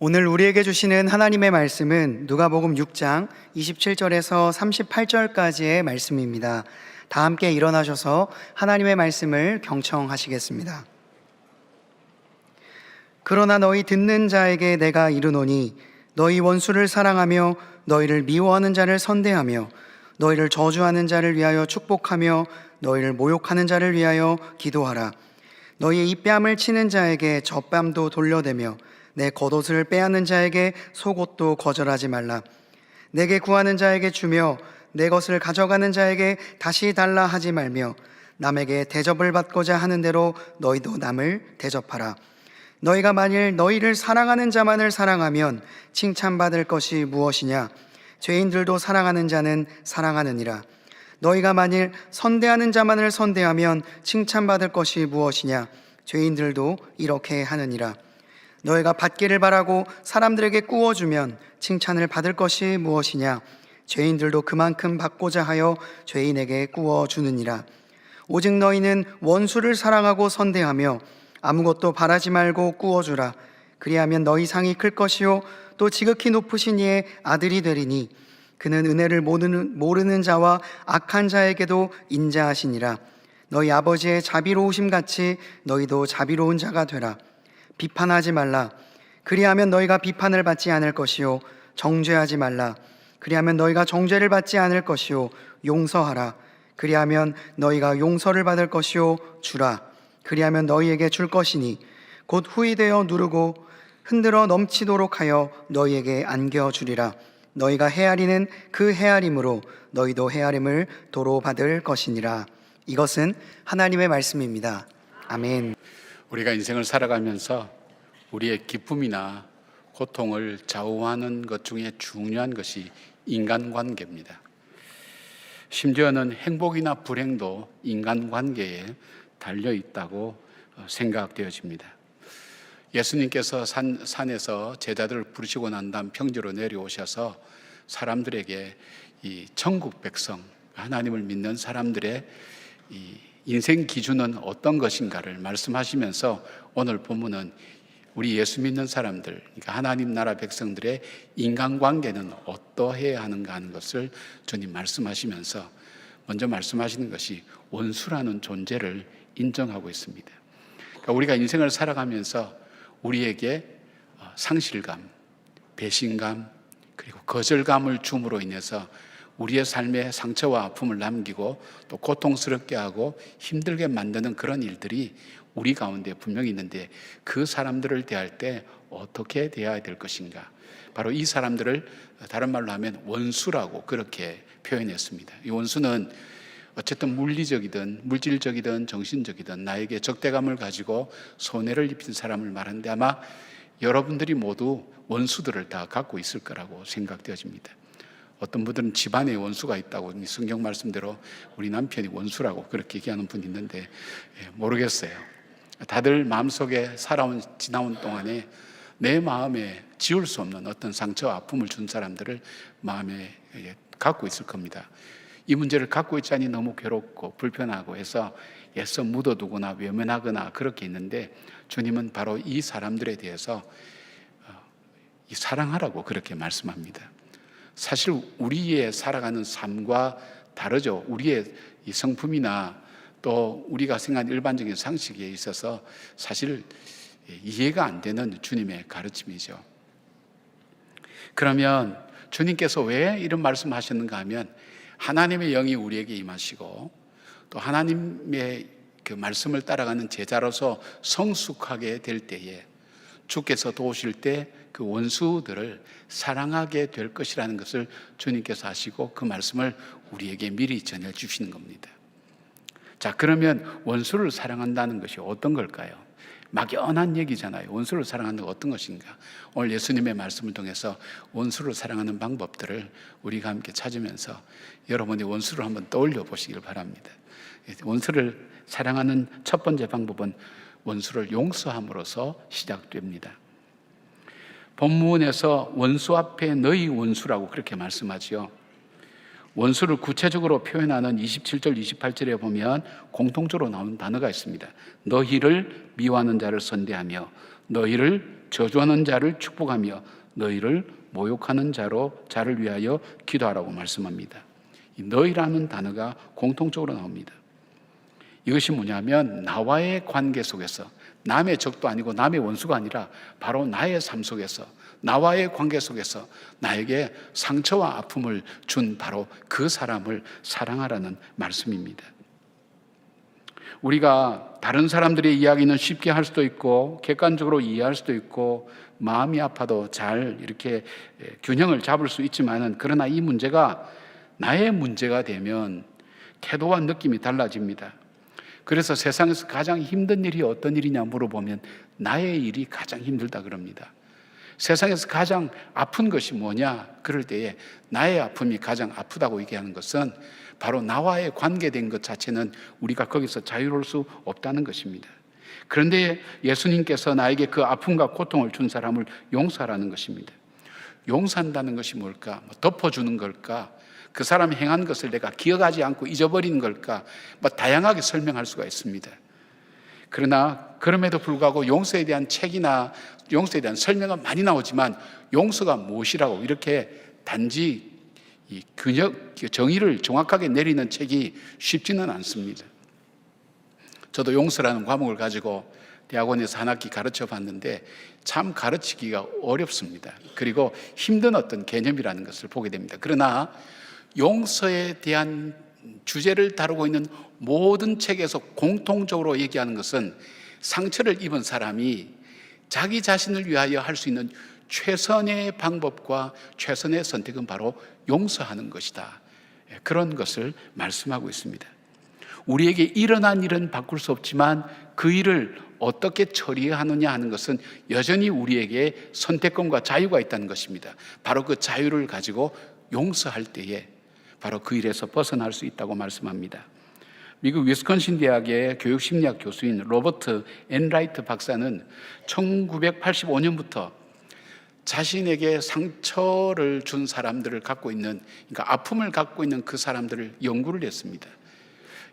오늘 우리에게 주시는 하나님의 말씀은 누가복음 6장 27절에서 38절까지의 말씀입니다. 다 함께 일어나셔서 하나님의 말씀을 경청하시겠습니다. 그러나 너희 듣는 자에게 내가 이르노니 너희 원수를 사랑하며 너희를 미워하는 자를 선대하며 너희를 저주하는 자를 위하여 축복하며 너희를 모욕하는 자를 위하여 기도하라. 너희의 입뺨을 치는 자에게 젖뺨도 돌려대며 내 겉옷을 빼앗는 자에게 속옷도 거절하지 말라. 내게 구하는 자에게 주며 내 것을 가져가는 자에게 다시 달라 하지 말며 남에게 대접을 받고자 하는 대로 너희도 남을 대접하라. 너희가 만일 너희를 사랑하는 자만을 사랑하면 칭찬받을 것이 무엇이냐? 죄인들도 사랑하는 자는 사랑하느니라. 너희가 만일 선대하는 자만을 선대하면 칭찬받을 것이 무엇이냐? 죄인들도 이렇게 하느니라. 너희가 받기를 바라고 사람들에게 꾸어주면 칭찬을 받을 것이 무엇이냐? 죄인들도 그만큼 받고자 하여 죄인에게 꾸어주느니라. 오직 너희는 원수를 사랑하고 선대하며 아무것도 바라지 말고 꾸어주라. 그리하면 너희 상이 클 것이요 또 지극히 높으신 이의 아들이 되리니 그는 은혜를 모르는 자와 악한 자에게도 인자하시니라. 너희 아버지의 자비로우심 같이 너희도 자비로운 자가 되라. 비판하지 말라. 그리하면 너희가 비판을 받지 않을 것이요 정죄하지 말라. 그리하면 너희가 정죄를 받지 않을 것이요 용서하라. 그리하면 너희가 용서를 받을 것이요 주라. 그리하면 너희에게 줄 것이니 곧 후히 되어 누르고 흔들어 넘치도록 하여 너희에게 안겨주리라. 너희가 헤아리는 그 헤아림으로 너희도 헤아림을 도로 받을 것이니라. 이것은 하나님의 말씀입니다. 아멘. 우리가 인생을 살아가면서 우리의 기쁨이나 고통을 좌우하는 것 중에 중요한 것이 인간관계입니다. 심지어는 행복이나 불행도 인간관계에 달려있다고 생각되어집니다. 예수님께서 산에서 제자들을 부르시고 난 다음 평지로 내려오셔서 사람들에게 이 천국 백성, 하나님을 믿는 사람들의 이 인생 기준은 어떤 것인가를 말씀하시면서 오늘 본문은 우리 예수 믿는 사람들, 그러니까 하나님 나라 백성들의 인간관계는 어떠해야 하는가 하는 것을 주님 말씀하시면서 먼저 말씀하시는 것이 원수라는 존재를 인정하고 있습니다. 그러니까 우리가 인생을 살아가면서 우리에게 상실감, 배신감, 그리고 거절감을 줌으로 인해서 우리의 삶에 상처와 아픔을 남기고 또 고통스럽게 하고 힘들게 만드는 그런 일들이 우리 가운데 분명히 있는데 그 사람들을 대할 때 어떻게 대해야 될 것인가? 바로 이 사람들을 다른 말로 하면 원수라고 그렇게 표현했습니다. 이 원수는 어쨌든 물리적이든 물질적이든 정신적이든 나에게 적대감을 가지고 손해를 입힌 사람을 말하는데 아마 여러분들이 모두 원수들을 다 갖고 있을 거라고 생각되어집니다. 어떤 분들은 집안에 원수가 있다고 성경 말씀대로 우리 남편이 원수라고 그렇게 얘기하는 분이 있는데 모르겠어요. 다들 마음속에 지나온 동안에 내 마음에 지울 수 없는 어떤 상처와 아픔을 준 사람들을 마음에 갖고 있을 겁니다. 이 문제를 갖고 있자니 너무 괴롭고 불편하고 해서 애써 묻어두거나 외면하거나 그렇게 있는데 주님은 바로 이 사람들에 대해서 사랑하라고 그렇게 말씀합니다. 사실 우리의 살아가는 삶과 다르죠. 우리의 이 성품이나 또 우리가 생각하는 일반적인 상식에 있어서 사실 이해가 안 되는 주님의 가르침이죠. 그러면 주님께서 왜 이런 말씀하셨는가 하면 하나님의 영이 우리에게 임하시고 또 하나님의 그 말씀을 따라가는 제자로서 성숙하게 될 때에 주께서 도우실 때 그 원수들을 사랑하게 될 것이라는 것을 주님께서 아시고 그 말씀을 우리에게 미리 전해주시는 겁니다. 자, 그러면 원수를 사랑한다는 것이 어떤 걸까요? 막연한 얘기잖아요. 원수를 사랑하는 건 어떤 것인가? 오늘 예수님의 말씀을 통해서 원수를 사랑하는 방법들을 우리가 함께 찾으면서 여러분이 원수를 한번 떠올려 보시길 바랍니다. 원수를 사랑하는 첫 번째 방법은 원수를 용서함으로써 시작됩니다. 본문에서 원수 앞에 너희 원수라고 그렇게 말씀하지요. 원수를 구체적으로 표현하는 27절, 28절에 보면 공통적으로 나오는 단어가 있습니다. 너희를 미워하는 자를 선대하며 너희를 저주하는 자를 축복하며 너희를 모욕하는 자를 위하여 기도하라고 말씀합니다. 이 너희라는 단어가 공통적으로 나옵니다. 이것이 뭐냐면 나와의 관계 속에서, 남의 적도 아니고 남의 원수가 아니라 바로 나의 삶 속에서, 나와의 관계 속에서 나에게 상처와 아픔을 준 바로 그 사람을 사랑하라는 말씀입니다. 우리가 다른 사람들의 이야기는 쉽게 할 수도 있고 객관적으로 이해할 수도 있고 마음이 아파도 잘 이렇게 균형을 잡을 수 있지만은, 그러나 이 문제가 나의 문제가 되면 태도와 느낌이 달라집니다. 그래서 세상에서 가장 힘든 일이 어떤 일이냐 물어보면 나의 일이 가장 힘들다 그럽니다. 세상에서 가장 아픈 것이 뭐냐 그럴 때에 나의 아픔이 가장 아프다고 얘기하는 것은 바로 나와의 관계된 것 자체는 우리가 거기서 자유로울 수 없다는 것입니다. 그런데 예수님께서 나에게 그 아픔과 고통을 준 사람을 용서하라는 것입니다. 용서한다는 것이 뭘까? 덮어주는 걸까? 그 사람이 행한 것을 내가 기억하지 않고 잊어버리는 걸까? 다양하게 설명할 수가 있습니다. 그러나 그럼에도 불구하고 용서에 대한 책이나 용서에 대한 설명은 많이 나오지만 용서가 무엇이라고 이렇게 단지 이 정의를 정확하게 내리는 책이 쉽지는 않습니다. 저도 용서라는 과목을 가지고 대학원에서 한 학기 가르쳐 봤는데 참 가르치기가 어렵습니다. 그리고 힘든 어떤 개념이라는 것을 보게 됩니다. 그러나 용서에 대한 주제를 다루고 있는 모든 책에서 공통적으로 얘기하는 것은 상처를 입은 사람이 자기 자신을 위하여 할 수 있는 최선의 방법과 최선의 선택은 바로 용서하는 것이다. 그런 것을 말씀하고 있습니다. 우리에게 일어난 일은 바꿀 수 없지만 그 일을 어떻게 처리하느냐 하는 것은 여전히 우리에게 선택권과 자유가 있다는 것입니다. 바로 그 자유를 가지고 용서할 때에 바로 그 일에서 벗어날 수 있다고 말씀합니다. 미국 위스콘신 대학의 교육심리학 교수인 로버트 엔라이트 박사는 1985년부터 자신에게 상처를 준 사람들을 갖고 있는, 그러니까 아픔을 갖고 있는 그 사람들을 연구를 했습니다.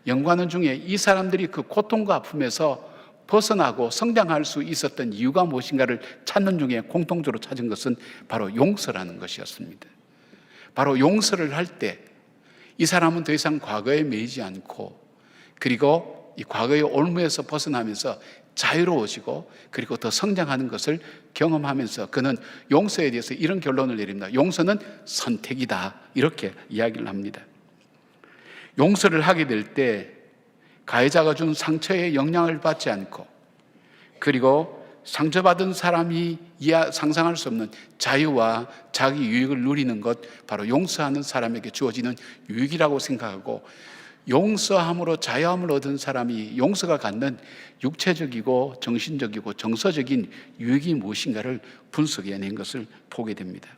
연구하는 중에 이 사람들이 그 고통과 아픔에서 벗어나고 성장할 수 있었던 이유가 무엇인가를 찾는 중에 공통적으로 찾은 것은 바로 용서라는 것이었습니다. 바로 용서를 할 때 이 사람은 더 이상 과거에 매이지 않고, 그리고 이 과거의 올무에서 벗어나면서 자유로워지고 그리고 더 성장하는 것을 경험하면서 그는 용서에 대해서 이런 결론을 내립니다. 용서는 선택이다, 이렇게 이야기를 합니다. 용서를 하게 될 때 가해자가 준 상처에 영향을 받지 않고, 그리고 상처받은 사람이 상상할 수 없는 자유와 자기 유익을 누리는 것, 바로 용서하는 사람에게 주어지는 유익이라고 생각하고, 용서함으로 자유함을 얻은 사람이 용서가 갖는 육체적이고 정신적이고 정서적인 유익이 무엇인가를 분석해낸 것을 보게 됩니다.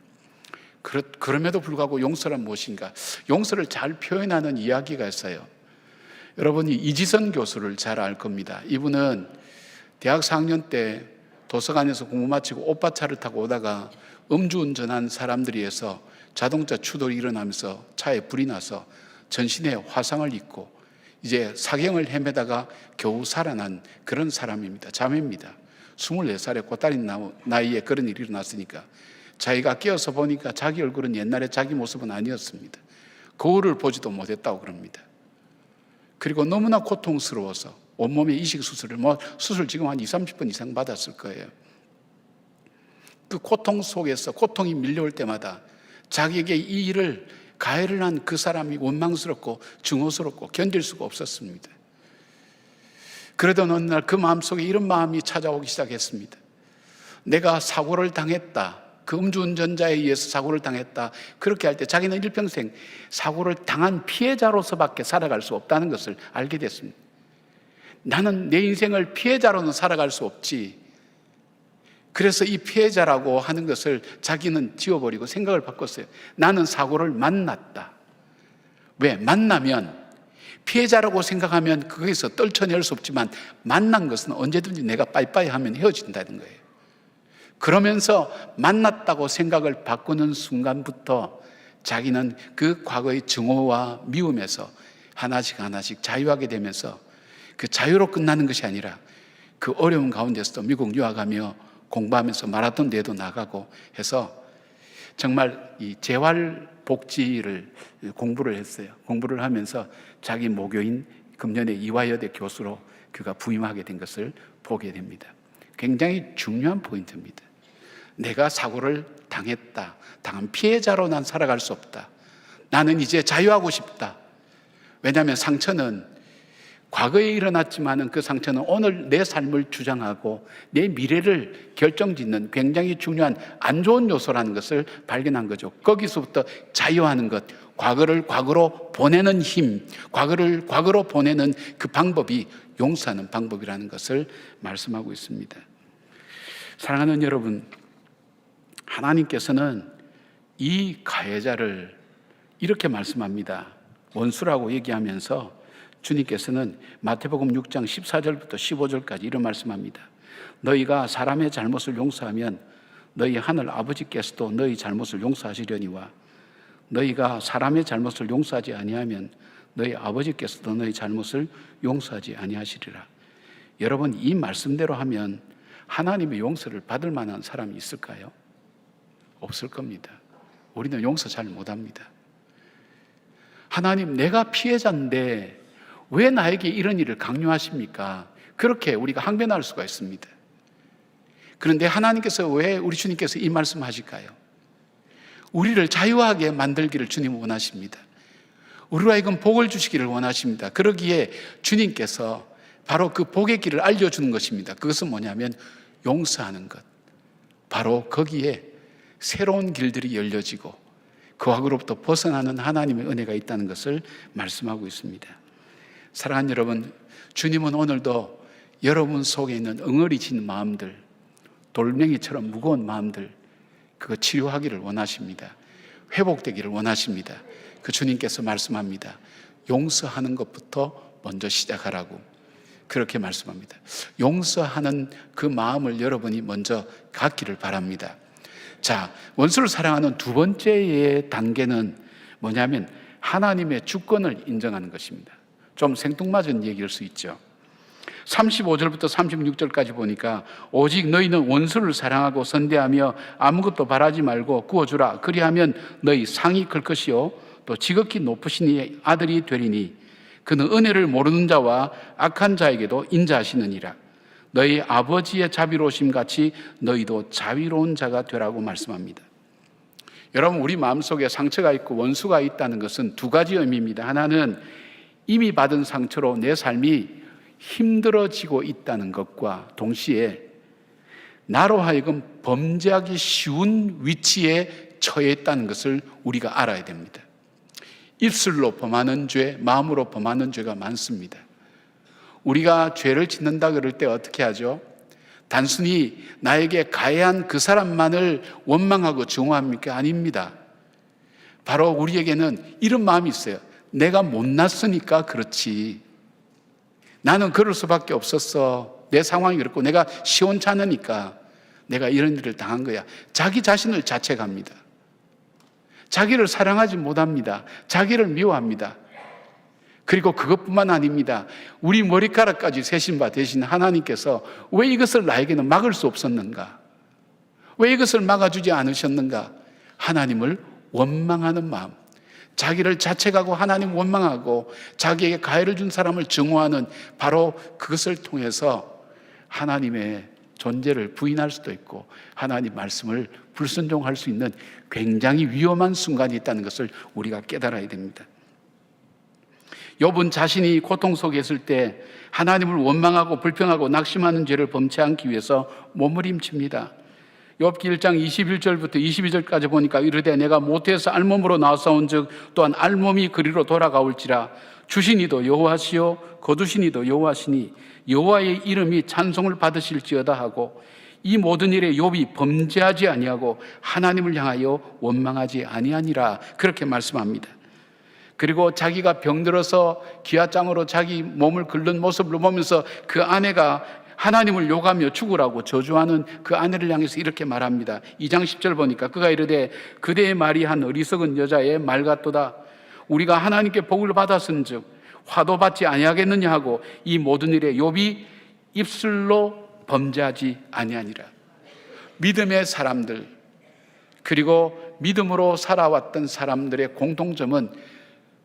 그럼에도 불구하고 용서란 무엇인가? 용서를 잘 표현하는 이야기가 있어요. 여러분이 이지선 교수를 잘 알 겁니다. 이분은 대학 4학년 때 도서관에서 공부 마치고 오빠차를 타고 오다가 음주운전한 사람들에 의해서 자동차 추돌이 일어나면서 차에 불이 나서 전신에 화상을 입고 이제 사경을 헤매다가 겨우 살아난 그런 사람입니다. 자매입니다. 24살의 꽃다리 나이에 그런 일이 일어났으니까 자기가 깨어서 보니까 자기 얼굴은 옛날에 자기 모습은 아니었습니다. 거울을 보지도 못했다고 그럽니다. 그리고 너무나 고통스러워서 온몸에 이식 수술을 수술 지금 한 20-30번 이상 받았을 거예요. 그 고통 속에서 고통이 밀려올 때마다 자기에게 이 일을 가해를 한 그 사람이 원망스럽고 증오스럽고 견딜 수가 없었습니다. 그러던 어느 날 그 마음속에 이런 마음이 찾아오기 시작했습니다. 내가 사고를 당했다, 그 음주운전자에 의해서 사고를 당했다, 그렇게 할 때 자기는 일평생 사고를 당한 피해자로서밖에 살아갈 수 없다는 것을 알게 됐습니다. 나는 내 인생을 피해자로는 살아갈 수 없지. 그래서 이 피해자라고 하는 것을 자기는 지워버리고 생각을 바꿨어요. 나는 사고를 만났다. 왜? 만나면 피해자라고 생각하면 거기서 떨쳐낼 수 없지만 만난 것은 언제든지 내가 빠이빠이 하면 헤어진다는 거예요. 그러면서 만났다고 생각을 바꾸는 순간부터 자기는 그 과거의 증오와 미움에서 하나씩 하나씩 자유하게 되면서 그 자유로 끝나는 것이 아니라 그 어려운 가운데서도 미국 유학하며 공부하면서 마라톤 대회도 나가고 해서 정말 이 재활복지를 공부를 했어요. 공부를 하면서 자기 모교인 금년에 이화여대 교수로 그가 부임하게 된 것을 보게 됩니다. 굉장히 중요한 포인트입니다. 내가 사고를 당했다. 당한 피해자로 난 살아갈 수 없다. 나는 이제 자유하고 싶다. 왜냐하면 상처는 과거에 일어났지만 그 상처는 오늘 내 삶을 주장하고 내 미래를 결정짓는 굉장히 중요한 안 좋은 요소라는 것을 발견한 거죠. 거기서부터 자유하는 것, 과거를 과거로 보내는 힘, 과거를 과거로 보내는 그 방법이 용서하는 방법이라는 것을 말씀하고 있습니다. 사랑하는 여러분, 하나님께서는 이 가해자를 이렇게 말씀합니다. 원수라고 얘기하면서 주님께서는 마태복음 6장 14절부터 15절까지 이런 말씀합니다. 너희가 사람의 잘못을 용서하면 너희 하늘 아버지께서도 너희 잘못을 용서하시려니와 너희가 사람의 잘못을 용서하지 아니하면 너희 아버지께서도 너희 잘못을 용서하지 아니하시리라. 여러분, 이 말씀대로 하면 하나님의 용서를 받을 만한 사람이 있을까요? 없을 겁니다. 우리는 용서 잘 못합니다. 하나님, 내가 피해자인데 왜 나에게 이런 일을 강요하십니까? 그렇게 우리가 항변할 수가 있습니다. 그런데 하나님께서 왜 우리 주님께서 이 말씀 하실까요? 우리를 자유하게 만들기를 주님은 원하십니다. 우리로 하여금 복을 주시기를 원하십니다. 그러기에 주님께서 바로 그 복의 길을 알려주는 것입니다. 그것은 뭐냐면 용서하는 것. 바로 거기에 새로운 길들이 열려지고 그 악으로부터 벗어나는 하나님의 은혜가 있다는 것을 말씀하고 있습니다. 사랑하는 여러분, 주님은 오늘도 여러분 속에 있는 응어리진 마음들, 돌멩이처럼 무거운 마음들, 그거 치료하기를 원하십니다. 회복되기를 원하십니다. 그 주님께서 말씀합니다. 용서하는 것부터 먼저 시작하라고 그렇게 말씀합니다. 용서하는 그 마음을 여러분이 먼저 갖기를 바랍니다. 자, 원수를 사랑하는 두 번째의 단계는 뭐냐면 하나님의 주권을 인정하는 것입니다. 좀 생뚱맞은 얘기일 수 있죠. 35절부터 36절까지 보니까 오직 너희는 원수를 사랑하고 선대하며 아무것도 바라지 말고 구워주라. 그리하면 너희 상이 클 것이요 또 지극히 높으신 이의 아들이 되리니 그는 은혜를 모르는 자와 악한 자에게도 인자하시느니라. 너희 아버지의 자비로우심 같이 너희도 자비로운 자가 되라고 말씀합니다. 여러분, 우리 마음속에 상처가 있고 원수가 있다는 것은 두 가지 의미입니다. 하나는 이미 받은 상처로 내 삶이 힘들어지고 있다는 것과 동시에 나로 하여금 범죄하기 쉬운 위치에 처해 있다는 것을 우리가 알아야 됩니다. 입술로 범하는 죄, 마음으로 범하는 죄가 많습니다. 우리가 죄를 짓는다 그럴 때 어떻게 하죠? 단순히 나에게 가해한 그 사람만을 원망하고 증오합니까? 아닙니다. 바로 우리에게는 이런 마음이 있어요. 내가 못났으니까 그렇지. 나는 그럴 수밖에 없었어. 내 상황이 그렇고 내가 시원찮으니까 내가 이런 일을 당한 거야. 자기 자신을 자책합니다. 자기를 사랑하지 못합니다. 자기를 미워합니다. 그리고 그것뿐만 아닙니다. 우리 머리카락까지 세신 바 되신 하나님께서 왜 이것을 나에게는 막을 수 없었는가? 왜 이것을 막아주지 않으셨는가? 하나님을 원망하는 마음, 자기를 자책하고 하나님 원망하고 자기에게 가해를 준 사람을 증오하는 바로 그것을 통해서 하나님의 존재를 부인할 수도 있고 하나님 말씀을 불순종할 수 있는 굉장히 위험한 순간이 있다는 것을 우리가 깨달아야 됩니다. 욥은 자신이 고통 속에 있을 때 하나님을 원망하고 불평하고 낙심하는 죄를 범치 않기 위해서 몸부림칩니다. 욥기 1장 21절부터 22절까지 보니까 이르되 내가 모태에서 알몸으로 나왔사온즉 또한 알몸이 그리로 돌아가올지라 주신 이도 여호와시요 거두신 이도 여호와시니 여호와의 이름이 찬송을 받으실지어다 하고 이 모든 일에 욥이 범죄하지 아니하고 하나님을 향하여 원망하지 아니하니라 그렇게 말씀합니다. 그리고 자기가 병들어서 기아장으로 자기 몸을 긁는 모습을 보면서 그 아내가 하나님을 욕하며 죽으라고 저주하는 그 아내를 향해서 이렇게 말합니다. 2장 10절 보니까 그가 이르되 그대의 말이 한 어리석은 여자의 말 같도다. 우리가 하나님께 복을 받았은즉 화도 받지 아니하겠느냐 하고 이 모든 일에 욥이 입술로 범죄하지 아니하니라. 믿음의 사람들, 그리고 믿음으로 살아왔던 사람들의 공통점은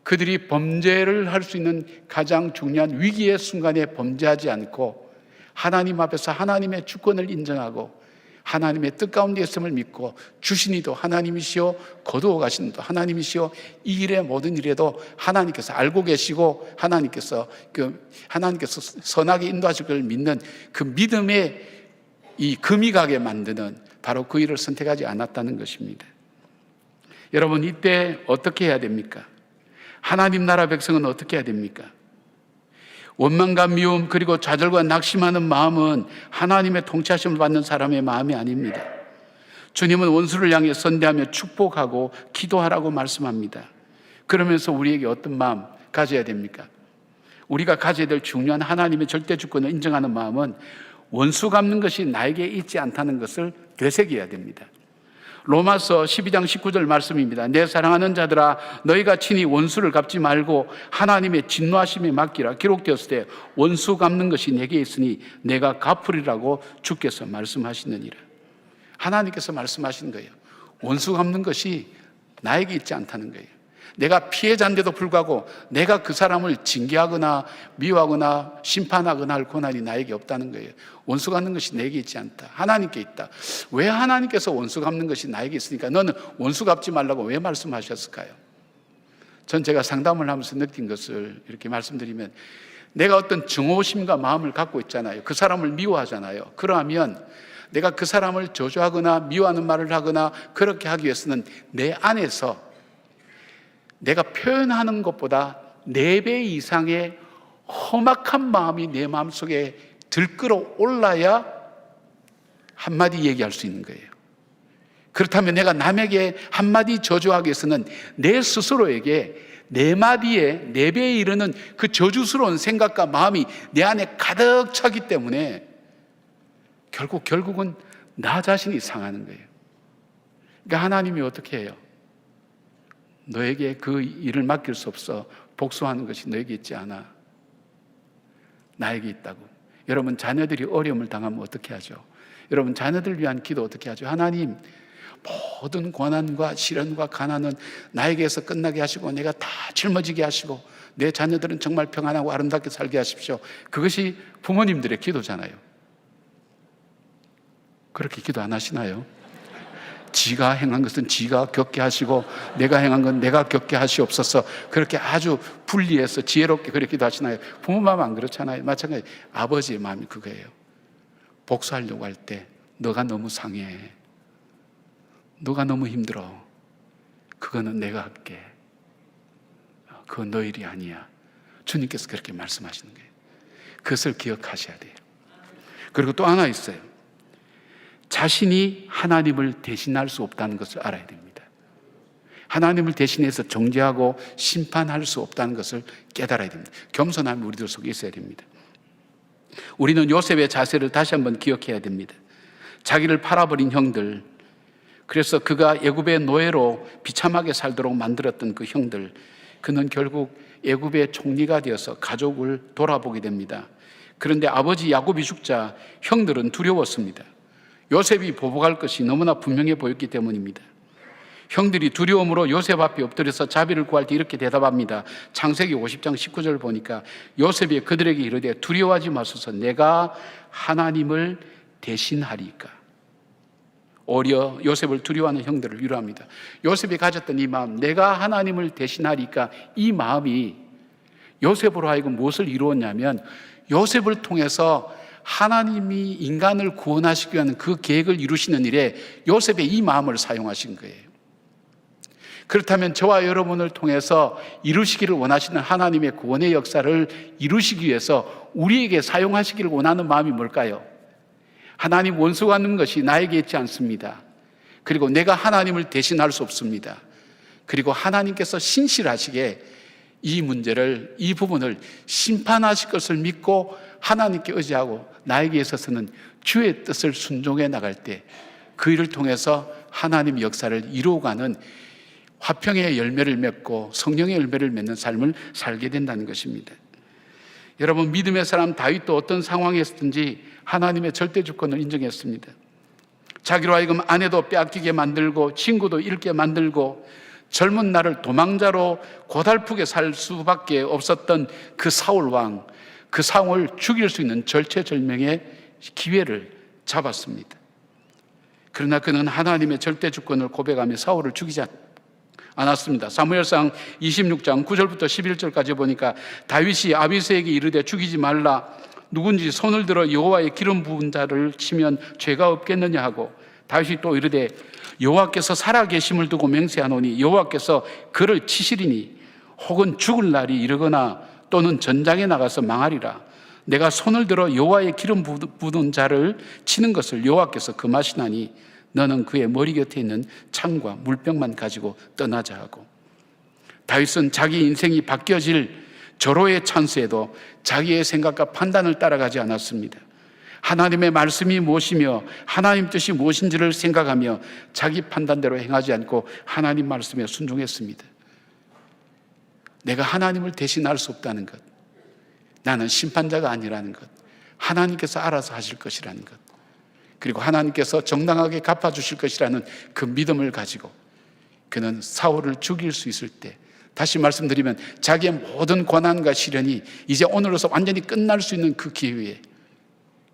그들이 범죄를 할 수 있는 가장 중요한 위기의 순간에 범죄하지 않고 하나님 앞에서 하나님의 주권을 인정하고 하나님의 뜻 가운데 있음을 믿고 주신이도 하나님이시오, 거두어 가신도 하나님이시오, 이 일의 모든 일에도 하나님께서 알고 계시고 하나님께서 선하게 인도하실 걸 믿는 그 믿음의 이 금이 가게 만드는 바로 그 일을 선택하지 않았다는 것입니다. 여러분, 이때 어떻게 해야 됩니까? 하나님 나라 백성은 어떻게 해야 됩니까? 원망과 미움 그리고 좌절과 낙심하는 마음은 하나님의 통치하심을 받는 사람의 마음이 아닙니다. 주님은 원수를 향해 선대하며 축복하고 기도하라고 말씀합니다. 그러면서 우리에게 어떤 마음 가져야 됩니까? 우리가 가져야 될 중요한 하나님의 절대 주권을 인정하는 마음은 원수 갚는 것이 나에게 있지 않다는 것을 되새겨야 됩니다. 로마서 12장 19절 말씀입니다. 내 사랑하는 자들아, 너희가 친히 원수를 갚지 말고 하나님의 진노하심에 맡기라. 기록되었을 때 원수 갚는 것이 내게 있으니 내가 갚으리라고 주께서 말씀하시느니라. 하나님께서 말씀하시는 거예요. 원수 갚는 것이 나에게 있지 않다는 거예요. 내가 피해자인데도 불구하고 내가 그 사람을 징계하거나 미워하거나 심판하거나 할 권한이 나에게 없다는 거예요. 원수 갚는 것이 내게 있지 않다. 하나님께 있다. 왜 하나님께서 원수 갚는 것이 나에게 있으니까 너는 원수 갚지 말라고 왜 말씀하셨을까요? 전 제가 상담을 하면서 느낀 것을 이렇게 말씀드리면, 내가 어떤 증오심과 마음을 갖고 있잖아요. 그 사람을 미워하잖아요. 그러면 내가 그 사람을 저주하거나 미워하는 말을 하거나 그렇게 하기 위해서는 내 안에서 내가 표현하는 것보다 4배 이상의 험악한 마음이 내 마음속에 들끓어 올라야 한마디 얘기할 수 있는 거예요. 그렇다면 내가 남에게 한마디 저주하기 위해서는 내 스스로에게 4마디에 4배에 이르는 그 저주스러운 생각과 마음이 내 안에 가득 차기 때문에 결국은 나 자신이 상하는 거예요. 그러니까 하나님이 어떻게 해요? 너에게 그 일을 맡길 수 없어. 복수하는 것이 너에게 있지 않아. 나에게 있다고. 여러분, 자녀들이 어려움을 당하면 어떻게 하죠? 여러분, 자녀들을 위한 기도 어떻게 하죠? 하나님, 모든 고난과 시련과 가난은 나에게서 끝나게 하시고 내가 다 짊어지게 하시고 내 자녀들은 정말 평안하고 아름답게 살게 하십시오. 그것이 부모님들의 기도잖아요. 그렇게 기도 안 하시나요? 지가 행한 것은 지가 겪게 하시고 내가 행한 건 내가 겪게 하시옵소서. 그렇게 아주 분리해서 지혜롭게 그렇게 기도하시나요? 부모 마음 안 그렇잖아요. 마찬가지 아버지의 마음이 그거예요. 복수하려고 할 때 너가 너무 상해, 너가 너무 힘들어, 그거는 내가 할게, 그건 너 일이 아니야. 주님께서 그렇게 말씀하시는 거예요. 그것을 기억하셔야 돼요. 그리고 또 하나 있어요. 자신이 하나님을 대신할 수 없다는 것을 알아야 됩니다. 하나님을 대신해서 정죄하고 심판할 수 없다는 것을 깨달아야 됩니다. 겸손함이 우리들 속에 있어야 됩니다. 우리는 요셉의 자세를 다시 한번 기억해야 됩니다. 자기를 팔아버린 형들, 그래서 그가 애굽의 노예로 비참하게 살도록 만들었던 그 형들, 그는 결국 애굽의 총리가 되어서 가족을 돌아보게 됩니다. 그런데 아버지 야곱이 죽자 형들은 두려웠습니다. 요셉이 보복할 것이 너무나 분명해 보였기 때문입니다. 형들이 두려움으로 요셉 앞에 엎드려서 자비를 구할 때 이렇게 대답합니다. 창세기 50장 19절 보니까 요셉이 그들에게 이르되 두려워하지 마소서, 내가 하나님을 대신하리까. 오히려 요셉을 두려워하는 형들을 위로합니다. 요셉이 가졌던 이 마음, 내가 하나님을 대신하리까, 이 마음이 요셉으로 하여금 무엇을 이루었냐면 요셉을 통해서 하나님이 인간을 구원하시기 위한 그 계획을 이루시는 일에 요셉의 이 마음을 사용하신 거예요. 그렇다면 저와 여러분을 통해서 이루시기를 원하시는 하나님의 구원의 역사를 이루시기 위해서 우리에게 사용하시기를 원하는 마음이 뭘까요? 하나님 원수 갚는 것이 나에게 있지 않습니다. 그리고 내가 하나님을 대신할 수 없습니다. 그리고 하나님께서 신실하시게 이 문제를, 이 부분을 심판하실 것을 믿고 하나님께 의지하고 나에게 있어서는 주의 뜻을 순종해 나갈 때 그 일을 통해서 하나님 역사를 이루어가는 화평의 열매를 맺고 성령의 열매를 맺는 삶을 살게 된다는 것입니다. 여러분, 믿음의 사람 다윗도 어떤 상황에서든지 하나님의 절대 주권을 인정했습니다. 자기로 하여금 아내도 빼앗기게 만들고 친구도 잃게 만들고 젊은 날을 도망자로 고달프게 살 수밖에 없었던 그 사울 왕, 그 사울을 죽일 수 있는 절체절명의 기회를 잡았습니다. 그러나 그는 하나님의 절대 주권을 고백하며 사울을 죽이지 않았습니다. 사무엘상 26장 9절부터 11절까지 보니까 다윗이 아비새에게 이르되 죽이지 말라, 누군지 손을 들어 여호와의 기름 부은 자를 치면 죄가 없겠느냐 하고, 다윗이 또 이르되 여호와께서 살아계심을 두고 맹세하노니 여호와께서 그를 치시리니 혹은 죽을 날이 이르거나 또는 전장에 나가서 망하리라. 내가 손을 들어 여호와의 기름 부은 자를 치는 것을 여호와께서 금하시나니 너는 그의 머리 곁에 있는 창과 물병만 가지고 떠나자 하고, 다윗은 자기 인생이 바뀌어질 절호의 찬스에도 자기의 생각과 판단을 따라가지 않았습니다. 하나님의 말씀이 무엇이며 하나님 뜻이 무엇인지를 생각하며 자기 판단대로 행하지 않고 하나님 말씀에 순종했습니다. 내가 하나님을 대신할 수 없다는 것, 나는 심판자가 아니라는 것, 하나님께서 알아서 하실 것이라는 것, 그리고 하나님께서 정당하게 갚아주실 것이라는 그 믿음을 가지고 그는 사울을 죽일 수 있을 때, 다시 말씀드리면 자기의 모든 고난과 시련이 이제 오늘로서 완전히 끝날 수 있는 그 기회에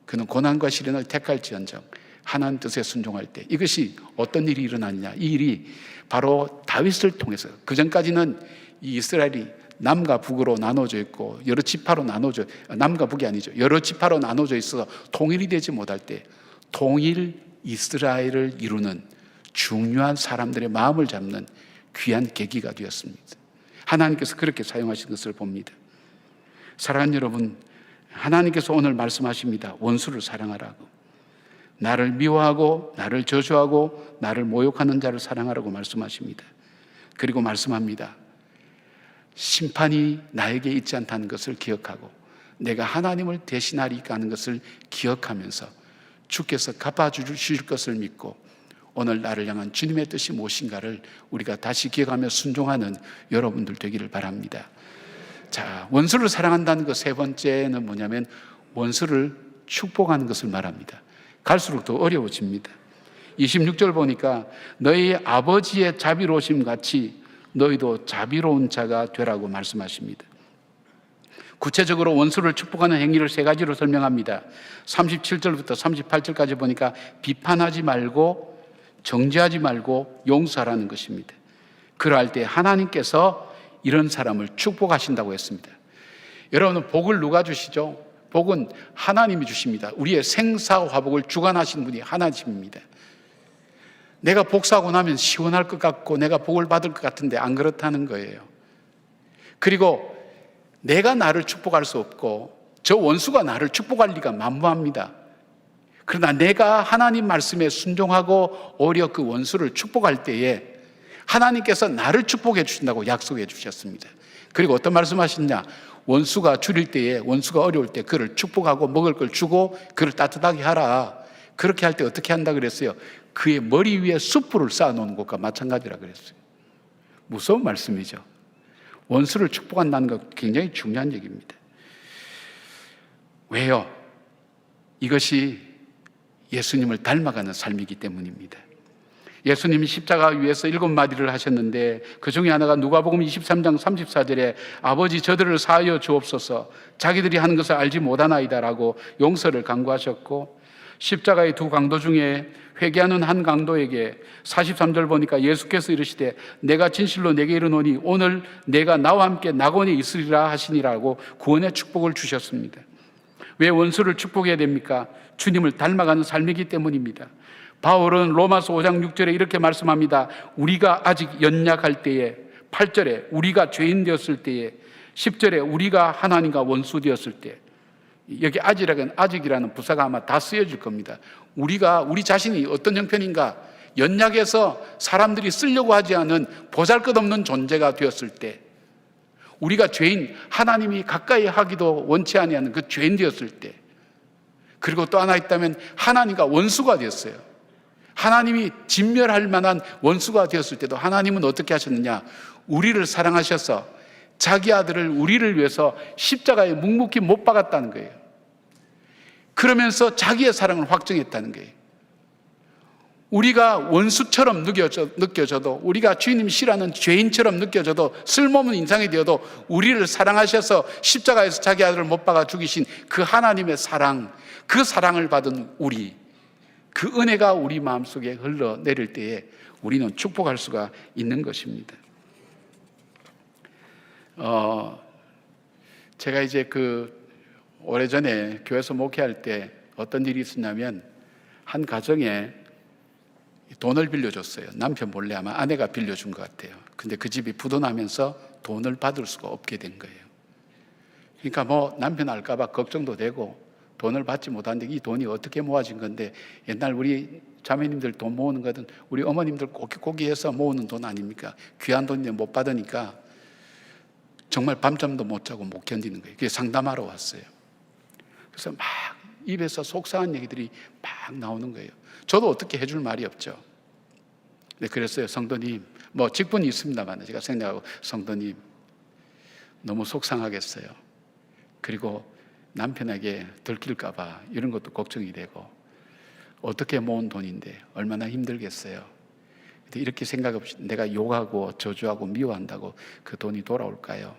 그는 고난과 시련을 택할지언정 하나님 뜻에 순종할 때 이것이 어떤 일이 일어나느냐, 이 일이 바로 다윗을 통해서, 그 전까지는 이 이스라엘이 남과 북으로 나눠져 있고 여러 지파로 나눠져, 남과 북이 아니죠, 여러 지파로 나눠져 있어서 통일이 되지 못할 때 통일 이스라엘을 이루는 중요한 사람들의 마음을 잡는 귀한 계기가 되었습니다. 하나님께서 그렇게 사용하신 것을 봅니다. 사랑하는 여러분, 하나님께서 오늘 말씀하십니다. 원수를 사랑하라고, 나를 미워하고 나를 저주하고 나를 모욕하는 자를 사랑하라고 말씀하십니다. 그리고 말씀합니다. 심판이 나에게 있지 않다는 것을 기억하고 내가 하나님을 대신하리까 하는 것을 기억하면서 주께서 갚아주실 것을 믿고 오늘 나를 향한 주님의 뜻이 무엇인가를 우리가 다시 기억하며 순종하는 여러분들 되기를 바랍니다. 자, 원수를 사랑한다는 것 세 번째는 뭐냐면 원수를 축복하는 것을 말합니다. 갈수록 더 어려워집니다. 26절 보니까 너희 아버지의 자비로우심 같이 너희도 자비로운 자가 되라고 말씀하십니다. 구체적으로 원수를 축복하는 행위를 세 가지로 설명합니다. 37절부터 38절까지 보니까 비판하지 말고 정죄하지 말고 용서하라는 것입니다. 그러할 때 하나님께서 이런 사람을 축복하신다고 했습니다. 여러분은 복을 누가 주시죠? 복은 하나님이 주십니다. 우리의 생사화복을 주관하신 분이 하나님입니다. 내가 복사하고 나면 시원할 것 같고 내가 복을 받을 것 같은데 안 그렇다는 거예요. 그리고 내가 나를 축복할 수 없고 저 원수가 나를 축복할 리가 만무합니다. 그러나 내가 하나님 말씀에 순종하고 오히려 그 원수를 축복할 때에 하나님께서 나를 축복해 주신다고 약속해 주셨습니다. 그리고 어떤 말씀하셨냐? 원수가 줄일 때에, 원수가 어려울 때 그를 축복하고 먹을 걸 주고 그를 따뜻하게 하라. 그렇게 할 때 어떻게 한다 그랬어요? 그의 머리 위에 숯불을 쌓아놓는 것과 마찬가지라 그랬어요. 무서운 말씀이죠. 원수를 축복한다는 것 굉장히 중요한 얘기입니다. 왜요? 이것이 예수님을 닮아가는 삶이기 때문입니다. 예수님이 십자가 위에서 7마디를 하셨는데 그 중에 하나가 누가복음 23장 34절에 아버지 저들을 사하여 주옵소서 자기들이 하는 것을 알지 못하나이다라고 용서를 간구하셨고, 십자가의 두 강도 중에 회개하는 한 강도에게 43절 보니까 예수께서 이르시되 내가 진실로 내게 이르노니 오늘 내가 나와 함께 낙원에 있으리라 하시니라고 구원의 축복을 주셨습니다. 왜 원수를 축복해야 됩니까? 주님을 닮아가는 삶이기 때문입니다. 바울은 로마서 5장 6절에 이렇게 말씀합니다. 우리가 아직 연약할 때에, 8절에 우리가 죄인 되었을 때에, 10절에 우리가 하나님과 원수 되었을 때, 여기 아직이라는 부사가 아마 다 쓰여질 겁니다. 우리 자신이 어떤 형편인가, 연약해서 사람들이 쓰려고 하지 않은 보잘것없는 존재가 되었을 때, 우리가 죄인, 하나님이 가까이 하기도 원치 아니하는 그 죄인 되었을 때, 그리고 또 하나 있다면 하나님과 원수가 되었어요. 하나님이 진멸할 만한 원수가 되었을 때도 하나님은 어떻게 하셨느냐? 우리를 사랑하셔서 자기 아들을 우리를 위해서 십자가에 묵묵히 못 박았다는 거예요. 그러면서 자기의 사랑을 확증했다는 거예요. 우리가 원수처럼 느껴져도, 우리가 주님 싫어하는 죄인처럼 느껴져도, 쓸모없는 인상이 되어도 우리를 사랑하셔서 십자가에서 자기 아들을 못 박아 죽이신 그 하나님의 사랑, 그 사랑을 받은 우리, 그 은혜가 우리 마음속에 흘러내릴 때에 우리는 축복할 수가 있는 것입니다. 제가 이제 오래전에 교회에서 목회할 때 어떤 일이 있었냐면, 한 가정에 돈을 빌려줬어요. 남편 몰래, 아마 아내가 빌려준 것 같아요. 근데 그 집이 부도나면서 돈을 받을 수가 없게 된 거예요. 그러니까 뭐 남편 알까봐 걱정도 되고, 돈을 받지 못하는데 이 돈이 어떻게 모아진 건데, 옛날 우리 자매님들 돈 모으는 것은 우리 어머님들 고기고기해서 모으는 돈 아닙니까? 귀한 돈인데 못 받으니까 정말 밤잠도 못 자고 못 견디는 거예요. 그게 상담하러 왔어요. 그래서 막 입에서 속상한 얘기들이 막 나오는 거예요. 저도 어떻게 해줄 말이 없죠. 네, 그랬어요. 성도님, 뭐 직분이 있습니다만 제가 생각하고, 성도님 너무 속상하겠어요. 그리고 남편에게 들킬까 봐 이런 것도 걱정이 되고, 어떻게 모은 돈인데 얼마나 힘들겠어요. 이렇게 생각 없이 내가 욕하고 저주하고 미워한다고 그 돈이 돌아올까요?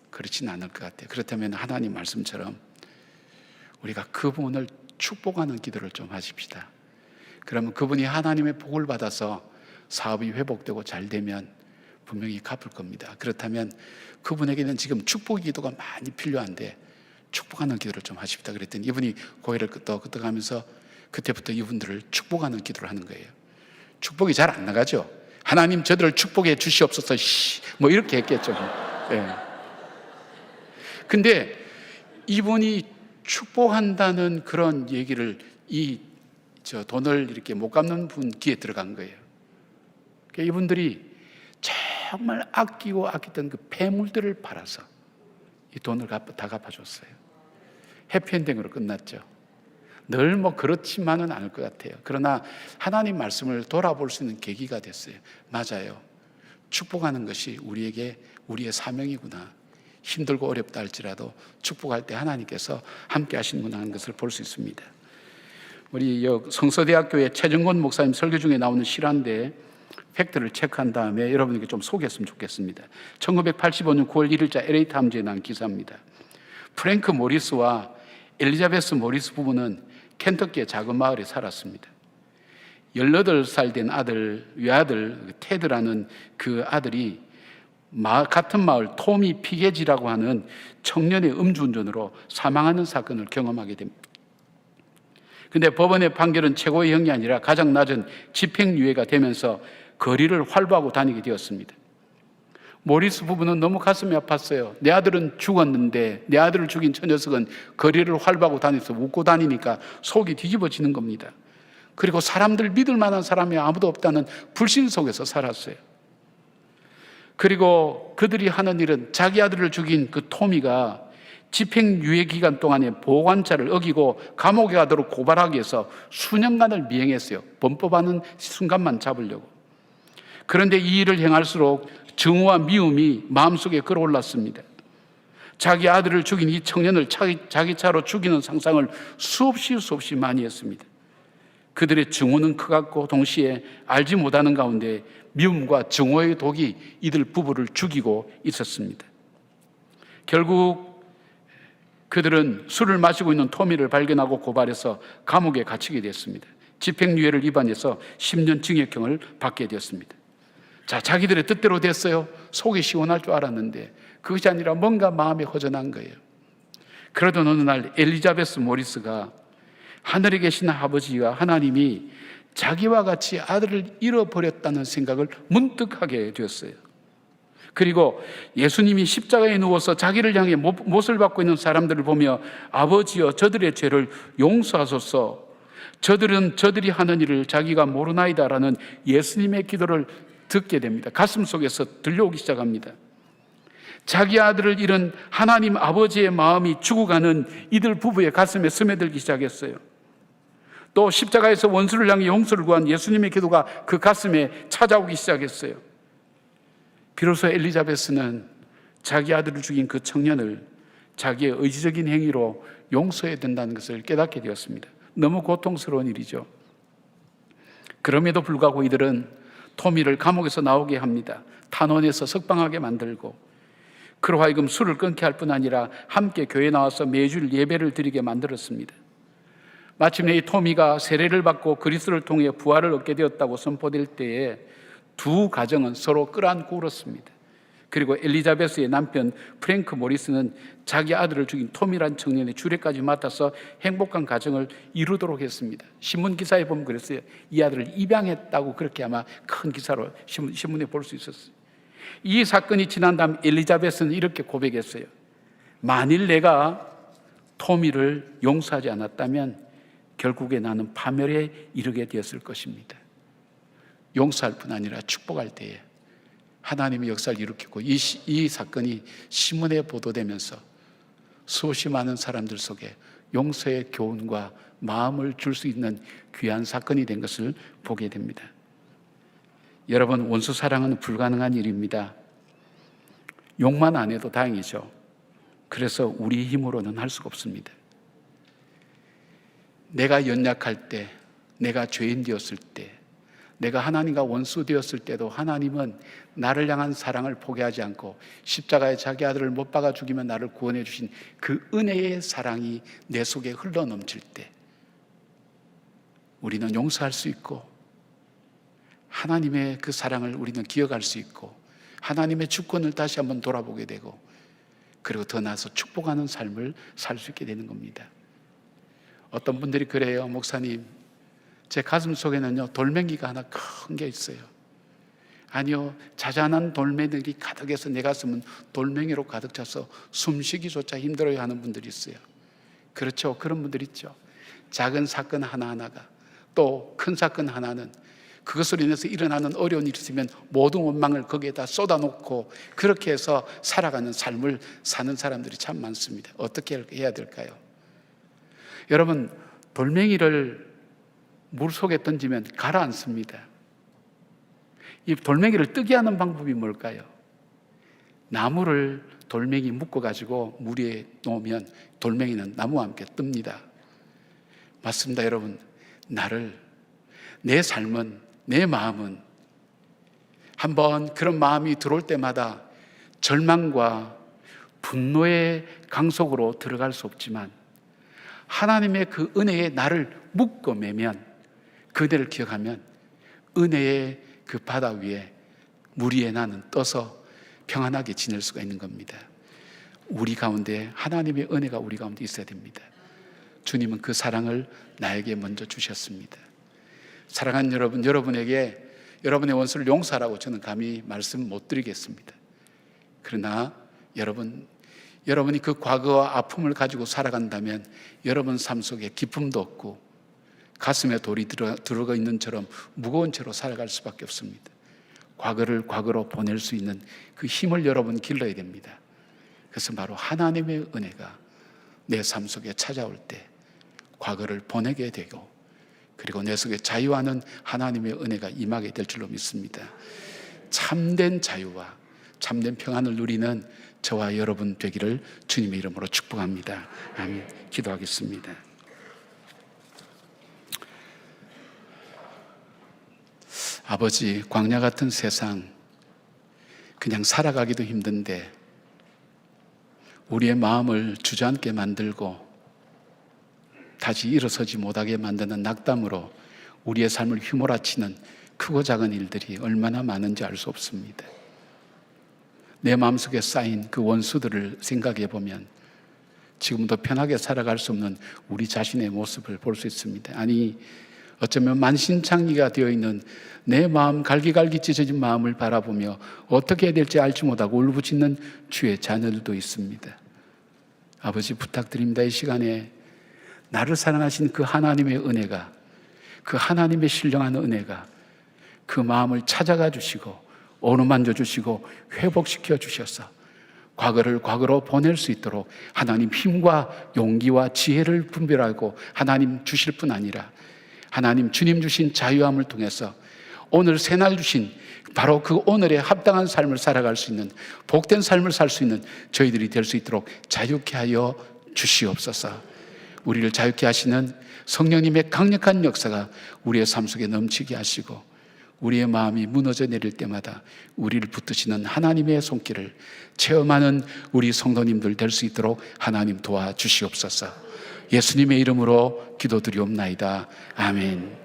그렇진 않을 것 같아요. 그렇다면 하나님 말씀처럼 우리가 그분을 축복하는 기도를 좀 하십시다. 그러면 그분이 하나님의 복을 받아서 사업이 회복되고 잘 되면 분명히 갚을 겁니다. 그렇다면 그분에게는 지금 축복 기도가 많이 필요한데 축복하는 기도를 좀 하십시다. 그랬더니 이분이 고개를 끄덕끄덕하면서 그때부터 이분들을 축복하는 기도를 하는 거예요. 축복이 잘 안 나가죠. 하나님 저들을 축복해 주시옵소서, 뭐 이렇게 했겠죠. 예. 근데 이분이 축복한다는 그런 얘기를 돈을 이렇게 못 갚는 분 귀에 들어간 거예요. 그러니까 이분들이 정말 아끼고 아끼던 그 폐물들을 팔아서 이 돈을 다 갚아줬어요. 해피엔딩으로 끝났죠. 늘 뭐 그렇지만은 않을 것 같아요. 그러나 하나님 말씀을 돌아볼 수 있는 계기가 됐어요. 맞아요. 축복하는 것이 우리의 사명이구나. 힘들고 어렵다 할지라도 축복할 때 하나님께서 함께 하시는구나 하는 것을 볼 수 있습니다. 우리 성서대학교의 최정권 목사님 설교 중에 나오는 실화인데 팩트를 체크한 다음에 여러분에게 좀 소개했으면 좋겠습니다. 1985년 9월 1일자 LA타임즈에 난 기사입니다. 프랭크 모리스와 엘리자베스 모리스 부부는 켄터키의 작은 마을에 살았습니다. 18살 된 외아들 테드라는 그 아들이 같은 마을 토미 피게지라고 하는 청년의 음주운전으로 사망하는 사건을 경험하게 됩니다. 근데 법원의 판결은 최고의 형이 아니라 가장 낮은 집행유예가 되면서 거리를 활보하고 다니게 되었습니다. 모리스 부부는 너무 가슴이 아팠어요. 내 아들은 죽었는데 내 아들을 죽인 저 녀석은 거리를 활보하고 다니면서 웃고 다니니까 속이 뒤집어지는 겁니다. 그리고 사람들 믿을 만한 사람이 아무도 없다는 불신 속에서 살았어요. 그리고 그들이 하는 일은 자기 아들을 죽인 그 토미가 집행유예 기간 동안에 보호관찰을 어기고 감옥에 가도록 고발하기 위해서 수년간을 미행했어요. 범법하는 순간만 잡으려고. 그런데 이 일을 행할수록 증오와 미움이 마음속에 끌어올랐습니다. 자기 아들을 죽인 이 청년을 자기 차로 죽이는 상상을 수없이 많이 했습니다. 그들의 증오는 크갔고 동시에 알지 못하는 가운데 미움과 증오의 독이 이들 부부를 죽이고 있었습니다. 결국 그들은 술을 마시고 있는 토미를 발견하고 고발해서 감옥에 갇히게 됐습니다. 집행유예를 위반해서 10년 징역형을 받게 되었습니다. 자기들의 뜻대로 됐어요. 속이 시원할 줄 알았는데 그것이 아니라 뭔가 마음이 허전한 거예요. 그러던 어느 날 엘리자베스 모리스가 하늘에 계신 아버지와 하나님이 자기와 같이 아들을 잃어버렸다는 생각을 문득 하게 되었어요. 그리고 예수님이 십자가에 누워서 자기를 향해 못을 받고 있는 사람들을 보며 아버지여 저들의 죄를 용서하소서, 저들이 하는 일을 자기가 모르나이다라는 예수님의 기도를 듣게 됩니다. 가슴 속에서 들려오기 시작합니다. 자기 아들을 잃은 하나님 아버지의 마음이 죽어가는 이들 부부의 가슴에 스며들기 시작했어요. 또 십자가에서 원수를 향해 용서를 구한 예수님의 기도가 그 가슴에 찾아오기 시작했어요. 비로소 엘리자베스는 자기 아들을 죽인 그 청년을 자기의 의지적인 행위로 용서해야 된다는 것을 깨닫게 되었습니다. 너무 고통스러운 일이죠. 그럼에도 불구하고 이들은 토미를 감옥에서 나오게 합니다. 탄원해서 석방하게 만들고, 그로 하여금 술을 끊게 할 뿐 아니라 함께 교회에 나와서 매주 예배를 드리게 만들었습니다. 마침내 이 토미가 세례를 받고 그리스도를 통해 부활을 얻게 되었다고 선포될 때에 두 가정은 서로 끌어안고 울었습니다. 그리고 엘리자베스의 남편 프랭크 모리스는 자기 아들을 죽인 토미란 청년의 주례까지 맡아서 행복한 가정을 이루도록 했습니다. 신문 기사에 보면 그랬어요. 이 아들을 입양했다고, 그렇게 아마 큰 기사로 신문에 볼 수 있었어요. 이 사건이 지난 다음 엘리자베스는 이렇게 고백했어요. 만일 내가 토미를 용서하지 않았다면 결국에 나는 파멸에 이르게 되었을 것입니다. 용서할 뿐 아니라 축복할 때에 하나님의 역사를 일으켰고, 이 사건이 신문에 보도되면서 수없이 많은 사람들 속에 용서의 교훈과 마음을 줄 수 있는 귀한 사건이 된 것을 보게 됩니다. 여러분, 원수 사랑은 불가능한 일입니다. 욕만 안 해도 다행이죠. 그래서 우리 힘으로는 할 수가 없습니다. 내가 연약할 때, 내가 죄인 되었을 때, 내가 하나님과 원수 되었을 때도 하나님은 나를 향한 사랑을 포기하지 않고 십자가에 자기 아들을 못 박아 죽이며 나를 구원해 주신 그 은혜의 사랑이 내 속에 흘러 넘칠 때 우리는 용서할 수 있고, 하나님의 그 사랑을 우리는 기억할 수 있고, 하나님의 주권을 다시 한번 돌아보게 되고, 그리고 더 나아서 축복하는 삶을 살 수 있게 되는 겁니다. 어떤 분들이 그래요. 목사님, 제 가슴 속에는요 돌멩이가 하나 큰 게 있어요. 아니요, 자잘한 돌멩이들이 가득해서 내 가슴은 돌멩이로 가득 차서 숨쉬기조차 힘들어요 하는 분들이 있어요. 그렇죠, 그런 분들 있죠. 작은 사건 하나하나가, 또 큰 사건 하나는 그것으로 인해서 일어나는 어려운 일이 있으면 모든 원망을 거기에다 쏟아놓고 그렇게 해서 살아가는 삶을 사는 사람들이 참 많습니다. 어떻게 해야 될까요? 여러분, 돌멩이를 물속에 던지면 가라앉습니다. 이 돌멩이를 뜨게 하는 방법이 뭘까요? 나무를 돌멩이 묶어가지고 물 위에 놓으면 돌멩이는 나무와 함께 뜹니다. 맞습니다, 여러분. 내 삶은, 내 마음은 한번 그런 마음이 들어올 때마다 절망과 분노의 강속으로 들어갈 수 없지만, 하나님의 그 은혜에 나를 묶어 매면, 그대를 기억하면 은혜의 그 바다 위에, 물 위에 나는 떠서 평안하게 지낼 수가 있는 겁니다. 우리 가운데 하나님의 은혜가 우리 가운데 있어야 됩니다. 주님은 그 사랑을 나에게 먼저 주셨습니다. 사랑하는 여러분, 여러분에게 여러분의 원수를 용서하라고 저는 감히 말씀 못 드리겠습니다. 그러나 여러분이 그 과거와 아픔을 가지고 살아간다면 여러분 삶 속에 기쁨도 없고 가슴에 돌이 들어가 있는 처럼 무거운 채로 살아갈 수밖에 없습니다. 과거를 과거로 보낼 수 있는 그 힘을 여러분 길러야 됩니다. 그래서 바로 하나님의 은혜가 내 삶 속에 찾아올 때 과거를 보내게 되고, 그리고 내 속에 자유하는 하나님의 은혜가 임하게 될 줄로 믿습니다. 참된 자유와 참된 평안을 누리는 저와 여러분 되기를 주님의 이름으로 축복합니다. 아멘. 기도하겠습니다. 아버지, 광야 같은 세상 그냥 살아가기도 힘든데 우리의 마음을 주저앉게 만들고 다시 일어서지 못하게 만드는 낙담으로 우리의 삶을 휘몰아치는 크고 작은 일들이 얼마나 많은지 알 수 없습니다. 내 마음속에 쌓인 그 원수들을 생각해 보면 지금도 편하게 살아갈 수 없는 우리 자신의 모습을 볼 수 있습니다. 아니, 어쩌면 만신창이가 되어 있는 내 마음, 갈기갈기 찢어진 마음을 바라보며 어떻게 해야 될지 알지 못하고 울부짖는 주의 자녀들도 있습니다. 아버지, 부탁드립니다. 이 시간에 나를 사랑하신 그 하나님의 은혜가, 그 하나님의 신령한 은혜가 그 마음을 찾아가 주시고 어루만져 주시고 회복시켜 주셔서 과거를 과거로 보낼 수 있도록 하나님 힘과 용기와 지혜를 분별하고 하나님 주실 뿐 아니라 하나님 주님 주신 자유함을 통해서 오늘 새날 주신 바로 그 오늘에 합당한 삶을 살아갈 수 있는, 복된 삶을 살 수 있는 저희들이 될 수 있도록 자유케 하여 주시옵소서. 우리를 자유케 하시는 성령님의 강력한 역사가 우리의 삶 속에 넘치게 하시고, 우리의 마음이 무너져 내릴 때마다 우리를 붙드시는 하나님의 손길을 체험하는 우리 성도님들 될 수 있도록 하나님 도와주시옵소서. 예수님의 이름으로 기도드리옵나이다. 아멘.